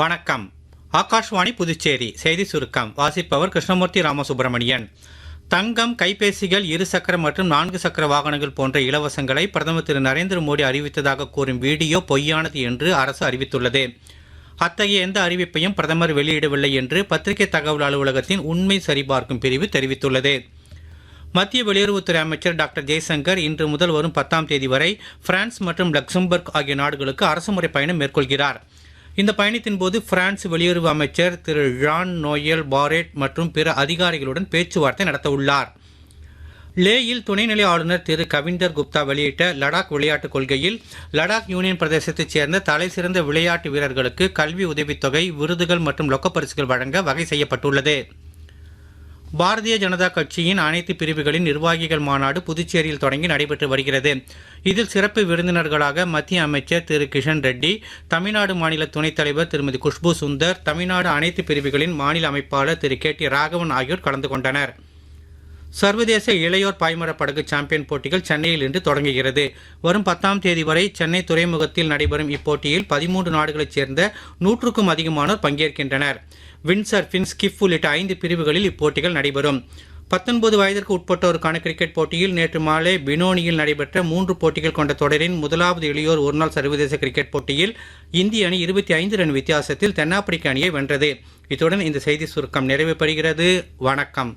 வணக்கம். ஆகாஷ்வாணி புதுச்சேரி செய்தி சுருக்கம் வாசிப்பவர் கிருஷ்ணமூர்த்தி ராமசுப்பிரமணியன். தங்கம், கைபேசிகள், 2 சக்கர மற்றும் 4 சக்கர வாகனங்கள் போன்ற இலவசங்களை பிரதமர் திரு நரேந்திர மோடி அறிவித்ததாக கூறும் வீடியோ பொய்யானது என்று அரசு அறிவித்துள்ளது. அத்தகைய எந்த அறிவிப்பையும் பிரதமர் வெளியிடவில்லை என்று பத்திரிகை தகவல் அலுவலகத்தின் உண்மை சரிபார்க்கும் பிரிவு தெரிவித்துள்ளது. மத்திய வெளியுறவுத்துறை அமைச்சர் டாக்டர் ஜெய்சங்கர் இன்று முதல் வரும் 10ஆம் தேதி வரை பிரான்ஸ் மற்றும் லக்சம்பர்க் ஆகிய நாடுகளுக்கு அரசுமுறை பயணம் மேற்கொள்கிறார். இந்த பயணத்தின் போது பிரான்ஸ் வெளியுறவு அமைச்சர் திரு ஜான் நோயல் பாரெட் மற்றும் பிற அதிகாரிகளுடன் பேச்சுவார்த்தை நடத்தவுள்ளார். லேயில் துணைநிலை ஆளுநர் திரு கவிந்தர் குப்தா வெளியிட்ட லடாக் விளையாட்டுக் கொள்கையில் லடாக் யூனியன் பிரதேசத்தைச் சேர்ந்த தலைசிறந்த விளையாட்டு வீரர்களுக்கு கல்வி உதவித்தொகை, விருதுகள் மற்றும் ரொக்கப்பரிசுகள் வழங்க வகை செய்யப்பட்டுள்ளது. பாரதிய ஜனதா கட்சியின் அனைத்து பிரிவுகளின் நிர்வாகிகள் மாநாடு புதுச்சேரியில் தொடங்கி நடைபெற்று வருகிறது. இதில் சிறப்பு விருந்தினர்களாக மத்திய அமைச்சர் திரு கிஷன் ரெட்டி, தமிழ்நாடு மாநில துணைத் தலைவர் திருமதி குஷ்பு சுந்தர், தமிழ்நாடு அனைத்து பிரிவுகளின் மாநில அமைப்பாளர் திரு கே.டி. ராகவன் ஆகியோர் கலந்து கொண்டனர். சர்வதேச இளையோர் பாய்மர படகு சாம்பியன் போட்டிகள் சென்னையில் இன்று தொடங்குகிறது. வரும் 10ஆம் தேதி வரை சென்னை துறைமுகத்தில் நடைபெறும் இப்போட்டியில் 13 நாடுகளைச் சேர்ந்த 100க்கும் அதிகமானோர் பங்கேற்கின்றனர். விண்ட்சர்ஃபிங், ஸ்கிப் உள்ளிட்ட 5 பிரிவுகளில் இப்போட்டிகள் நடைபெறும். 19 வயதிற்கு உட்பட்டோருக்கான கிரிக்கெட் போட்டியில் நேற்று மாலை பினோனியில் நடைபெற்ற 3 போட்டிகள் கொண்ட தொடரின் முதலாவது இளையோர் ஒருநாள் சர்வதேச கிரிக்கெட் போட்டியில் இந்திய அணி 25 ரன் வித்தியாசத்தில் தென்னாப்பிரிக்க அணியை வென்றது. இத்துடன் இந்த செய்தி சுருக்கம் நிறைவு பெறுகிறது. வணக்கம்.